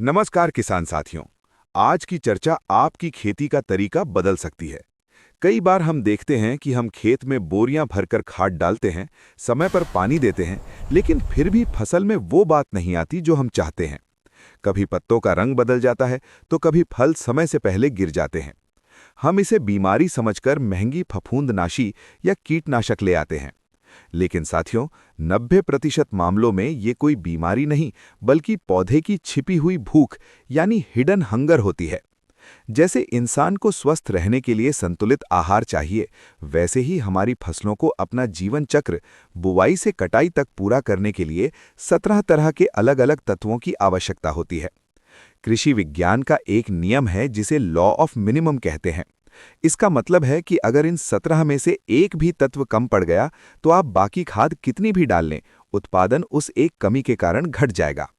नमस्कार किसान साथियों। आज की चर्चा आपकी खेती का तरीका बदल सकती है। कई बार हम देखते हैं कि हम खेत में बोरियां भरकर खाद डालते हैं, समय पर पानी देते हैं, लेकिन फिर भी फसल में वो बात नहीं आती जो हम चाहते हैं। कभी पत्तों का रंग बदल जाता है, तो कभी फल समय से पहले गिर जाते हैं। हम इसे बीमारी समझकर महंगी फफूंदनाशी या कीटनाशक ले आते हैं। लेकिन साथियों, 90% मामलों में ये कोई बीमारी नहीं, बल्कि पौधे की छिपी हुई भूख यानी हिडन हंगर होती है। जैसे इंसान को स्वस्थ रहने के लिए संतुलित आहार चाहिए, वैसे ही हमारी फसलों को अपना जीवन चक्र बुवाई से कटाई तक पूरा करने के लिए 17 तरह के अलग-अलग तत्वों की आवश्यकता होती है। कृषि विज्ञान का एक नियम है जिसे लॉ ऑफ मिनिमम कहते हैं। इसका मतलब है कि अगर इन 17 में से एक भी तत्व कम पड़ गया, तो आप बाकी खाद कितनी भी डाल लें, उत्पादन उस एक कमी के कारण घट जाएगा।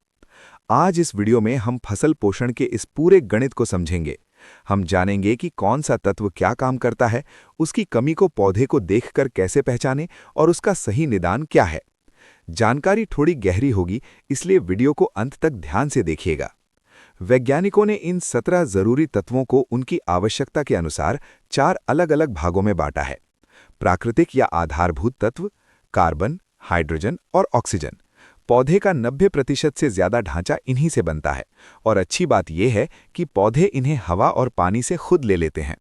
आज इस वीडियो में हम फसल पोषण के इस पूरे गणित को समझेंगे। हम जानेंगे कि कौन सा तत्व क्या काम करता है, उसकी कमी को पौधे को देखकर कैसे पहचानें और उसका सही निदान क्या है। जानकारी थोड़ी गहरी होगी, इसलिए वीडियो को अंत तक ध्यान से देखिएगा। वैज्ञानिकों ने इन 17 जरूरी तत्वों को उनकी आवश्यकता के अनुसार 4 अलग-अलग भागों में बांटा है। प्राकृतिक या आधारभूत तत्व, कार्बन, हाइड्रोजन और ऑक्सीजन। पौधे का 90% से ज्यादा ढांचा इन्हीं से बनता है, और अच्छी बात यह है कि पौधे इन्हें हवा और पानी से खुद ले लेते हैं।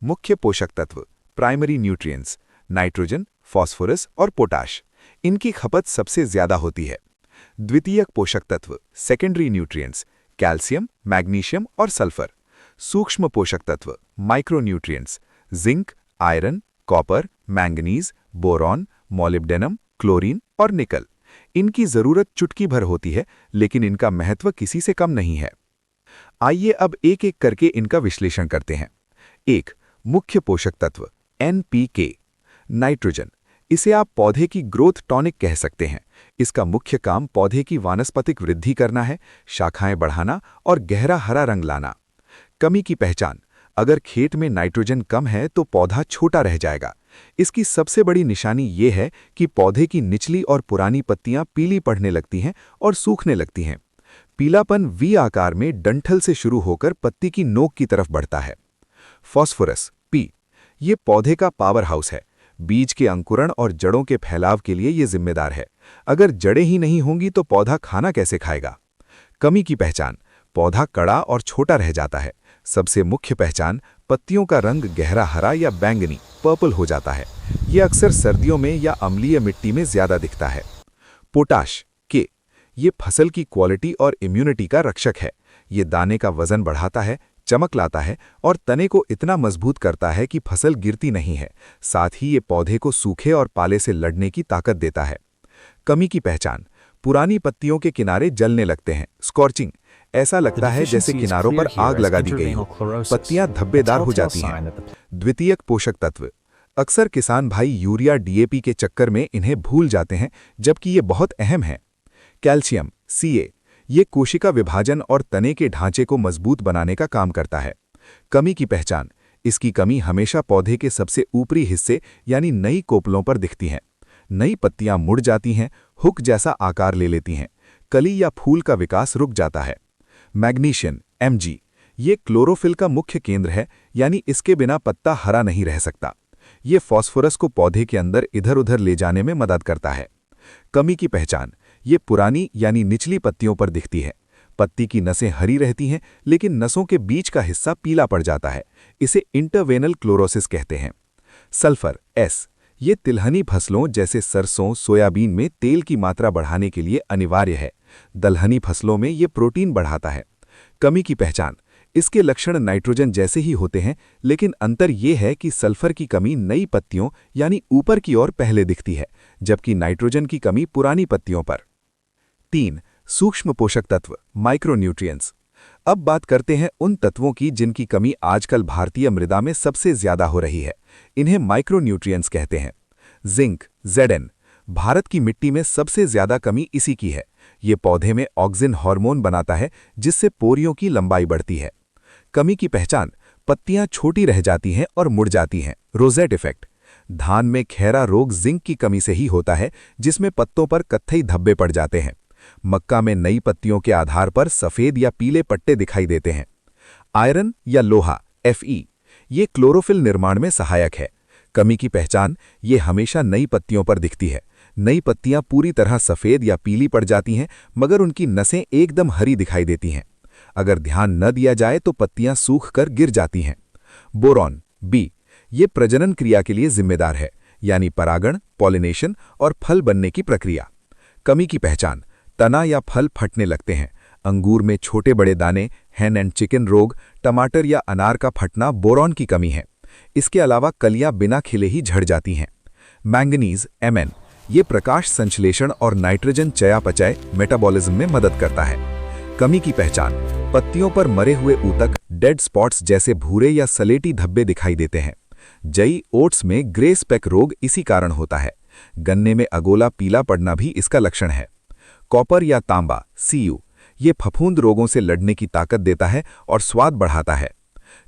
मुख्य पोषक तत्व, प्राइमरी न्यूट्रिएंट्स, नाइट्रोजन, फास्फोरस और पोटाश। इनकी खपत सबसे ज्यादा होती है। द्वितीयक पोषक तत्व, सेकेंडरी न्यूट्रिएंट्स, कैल्शियम, मैग्नीशियम और सल्फर। सूक्ष्म पोषक तत्व, micronutrients, zinc, iron, copper, manganese, boron, molybdenum, chlorine और निकल। इनकी जरूरत चुटकी भर होती है, लेकिन इनका महत्व किसी से कम नहीं है। आइए अब एक एक करके इनका विश्लेषण करते हैं। 1. मुख्य पोषक तत्व, NPK, नाइट्रोजन। इसे आप पौधे की ग्रोथ टॉनिक कह सकते हैं। इसका मुख्य काम पौधे की वानस्पतिक वृद्धि करना है, शाखाएं बढ़ाना और गहरा हरा रंग लाना। कमी की पहचान, अगर खेत में नाइट्रोजन कम है तो पौधा छोटा रह जाएगा। इसकी सबसे बड़ी निशानी ये है कि पौधे की निचली और पुरानी पत्तियां पीली पड़ने लगती हैं और सूखने लगती हैं। पीलापन वी आकार में डंठल से शुरू होकर पत्ती की नोक की तरफ बढ़ता है। फास्फोरस, P, ये पौधे का पावर हाउस है। बीज के अंकुरण और जड़ों के फैलाव के लिए ये जिम्मेदार है। अगर जड़ें ही नहीं होंगी तो पौधा खाना कैसे खाएगा। कमी की पहचान, पौधा कड़ा और छोटा रह जाता है। सबसे मुख्य पहचान, पत्तियों का रंग गहरा हरा या बैंगनी पर्पल हो जाता है। यह अक्सर सर्दियों में या अम्लीय मिट्टी में ज्यादा दिखता है। पोटाश, K, ये फसल की क्वालिटी और इम्यूनिटी का रक्षक है। ये दाने का वजन बढ़ाता है, चमक लाता है और तने को इतना मजबूत करता है कि फसल गिरती नहीं है। साथ ही ये पौधे को सूखे और पाले से लड़ने की ताकत देता है। कमी की पहचान, पुरानी पत्तियों के किनारे जलने लगते हैं, स्कॉर्चिंग। ऐसा लगता है जैसे किनारों पर आग लगा दी गई हो। पत्तियां धब्बेदार हो जाती हैं। द्वितीयक पोषक तत्व, अक्सर किसान भाई यूरिया DAP के चक्कर में इन्हें भूल जाते हैं, जबकि ये बहुत अहम है। कैल्शियम, CA, ये कोशिका विभाजन और तने के ढांचे को मजबूत बनाने का काम करता है। कमी की पहचान, इसकी कमी हमेशा पौधे के सबसे ऊपरी हिस्से यानी नई कोपलों पर दिखती है। नई पत्तियां मुड़ जाती हैं, हुक जैसा आकार ले लेती हैं, कली या फूल का विकास रुक जाता है। मैग्नीशियम, Mg, ये क्लोरोफिल का मुख्य केंद्र है, यानी इसके बिना पत्ता हरा नहीं रह सकता। ये फास्फोरस को पौधे के अंदर इधर-उधर ले जाने में मदद करता है। कमी की पहचान, ये पुरानी यानी निचली पत्तियों पर दिखती है। पत्ती की नसें हरी रहती हैं, लेकिन नसों के बीच का हिस्सा पीला पड़ जाता है। इसे इंटरवेनल क्लोरोसिस कहते हैं। सल्फर, S, ये तिलहनी फसलों जैसे सरसों, सोयाबीन में तेल की मात्रा बढ़ाने के लिए अनिवार्य है। दलहनी फसलों में ये प्रोटीन बढ़ाता है। कमी की पहचान, इसके लक्षण नाइट्रोजन जैसे ही होते हैं, लेकिन अंतर ये है कि सल्फर की कमी नई पत्तियों यानी ऊपर की ओर पहले दिखती है, जबकि नाइट्रोजन की कमी पुरानी पत्तियों पर। 3. सूक्ष्म पोषक तत्व, माइक्रोन्यूट्रिएंट्स। अब बात करते हैं उन तत्वों की जिनकी कमी आजकल भारतीय मृदा में सबसे ज्यादा हो रही है। इन्हें माइक्रोन्यूट्रिएंट्स कहते हैं। जिंक, Zn, भारत की मिट्टी में सबसे ज्यादा कमी इसी की है। ये पौधे में ऑक्सिन हार्मोन बनाता है, जिससे पोरियों की लंबाई बढ़ती है। कमी की पहचान, पत्तियां छोटी रह जाती हैं और मुड़ जाती हैं, रोजेट इफेक्ट। धान में खैरा रोग जिंक की कमी से ही होता है, जिसमें पत्तों पर कत्थई धब्बे पड़ जाते हैं। मक्का में नई पत्तियों के आधार पर सफेद या पीले पट्टे दिखाई देते हैं। आयरन या लोहा Fe ये क्लोरोफिल निर्माण में सहायक है। कमी की पहचान ये हमेशा नई पत्तियों पर दिखती है। नई पत्तियां पूरी तरह सफेद या पीली पड़ जाती हैं, मगर उनकी नसें एकदम हरी दिखाई देती हैं। अगर ध्यान न दिया जाए तो पत्तियां सूख कर गिर जाती हैं। बोरॉन बी ये प्रजनन क्रिया के लिए जिम्मेदार है, यानी परागण, पॉलिनेशन और फल बनने की प्रक्रिया। कमी की पहचान तना या फल फटने लगते हैं। अंगूर में छोटे बड़े दाने, हैन एंड चिकन रोग, टमाटर या अनार का फटना बोरॉन की कमी है। इसके अलावा कलियां बिना खिले ही झड़ जाती हैं। मैंगनीज Mn ये प्रकाश संश्लेषण और नाइट्रोजन चयापचय मेटाबॉलिज्म में मदद करता है। कमी की पहचान पत्तियों पर मरे हुए ऊतक, डेड स्पॉट्स जैसे भूरे या सलेटी धब्बे दिखाई देते हैं। जई ओट्स में ग्रे स्पेक रोग इसी कारण होता है। गन्ने में अगोला पीला पड़ना भी इसका लक्षण है। कॉपर या तांबा Cu ये फफूंद रोगों से लड़ने की ताकत देता है और स्वाद बढ़ाता है।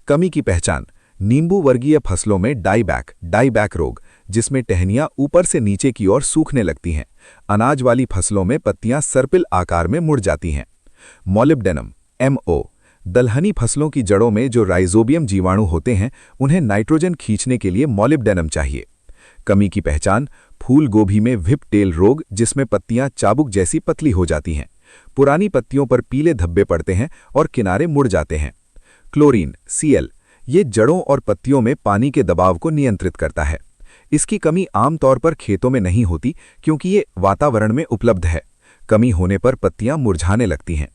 कमी की पहचान नींबू वर्गीय फसलों में डाईबैक रोग, जिसमें टहनियां ऊपर से नीचे की ओर सूखने लगती हैं। अनाज वाली फसलों में पत्तियां सर्पिल आकार में मुड़ जाती हैं। मॉलिब्डेनम Mo दलहनी फसलों की जड़ों में जो राइजोबियम जीवाणु होते हैं, उन्हें नाइट्रोजन खींचने के लिए मॉलिब्डेनम चाहिए। कमी की पहचान फूल गोभी में व्हिप टेल रोग, जिसमें पत्तियां चाबुक जैसी पतली हो जाती हैं। पुरानी पत्तियों पर पीले धब्बे पड़ते हैं और किनारे मुड़ जाते हैं। क्लोरीन Cl ये जड़ों और पत्तियों में पानी के दबाव को नियंत्रित करता है। इसकी कमी आमतौर पर खेतों में नहीं होती, क्योंकि ये वातावरण में उपलब्ध है। कमी होने पर पत्तियां मुरझाने लगती हैं।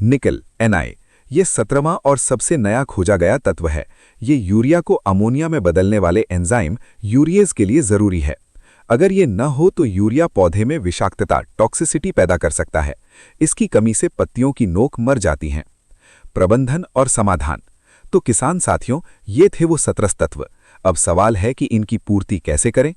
निकल Na ये 17वां और सबसे नया खोजा गया तत्व है। ये यूरिया को अमोनिया में बदलने वाले एंजाइम यूरिएज के लिए जरूरी है। अगर ये न हो तो यूरिया पौधे में विषाक्तता टॉक्सिसिटी पैदा कर सकता है। इसकी कमी से पत्तियों की नोक मर जाती हैं। प्रबंधन और समाधान तो किसान साथियों, ये थे वो 17 तत्व। अब सवाल है कि इनकी पूर्ति कैसे करें।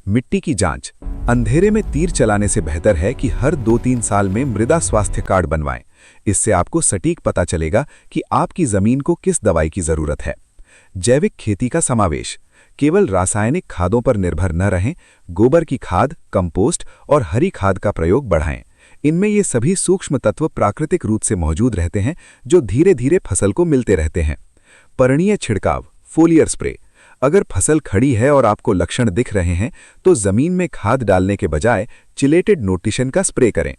मिट्टी की जांच अंधेरे में तीर चलाने से बेहतर है कि हर 2-3 साल में मृदा स्वास्थ्य कार्ड बनवाएं। इससे आपको सटीक पता चलेगा कि आपकी जमीन को किस दवाई की जरूरत है। जैविक खेती का समावेश केवल रासायनिक खादों पर निर्भर न रहें। गोबर की खाद, कंपोस्ट और हरी खाद का प्रयोग बढ़ाएं। इनमें ये सभी सूक्ष्म तत्व प्राकृतिक रूप से मौजूद रहते हैं, जो धीरे धीरे फसल को मिलते रहते हैं। पर्णीय छिड़काव फोलियर स्प्रे अगर फसल खड़ी है और आपको लक्षण दिख रहे हैं तो जमीन में खाद डालने के बजाय चिलेटेड न्यूट्रिशन का स्प्रे करें।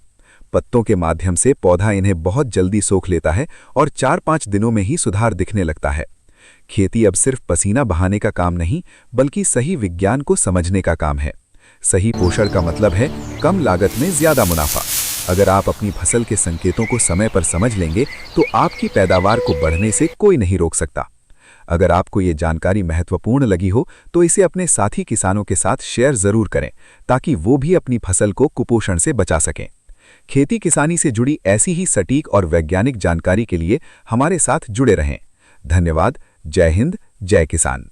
पत्तों के माध्यम से पौधा इन्हें बहुत जल्दी सोख लेता है और 4-5 दिनों में ही सुधार दिखने लगता है। खेती अब सिर्फ पसीना बहाने का काम नहीं, बल्कि सही विज्ञान को समझने का काम है। सही पोषण का मतलब है कम लागत में ज्यादा मुनाफा। अगर आप अपनी फसल के संकेतों को समय पर समझ लेंगे तो आपकी पैदावार को बढ़ने से कोई नहीं रोक सकता। अगर आपको ये जानकारी महत्वपूर्ण लगी हो तो इसे अपने साथी किसानों के साथ शेयर जरूर करें, ताकि वो भी अपनी फसल को कुपोषण से बचा सकें। खेती किसानी से जुड़ी ऐसी ही सटीक और वैज्ञानिक जानकारी के लिए हमारे साथ जुड़े रहें। धन्यवाद। जय हिंद, जय किसान।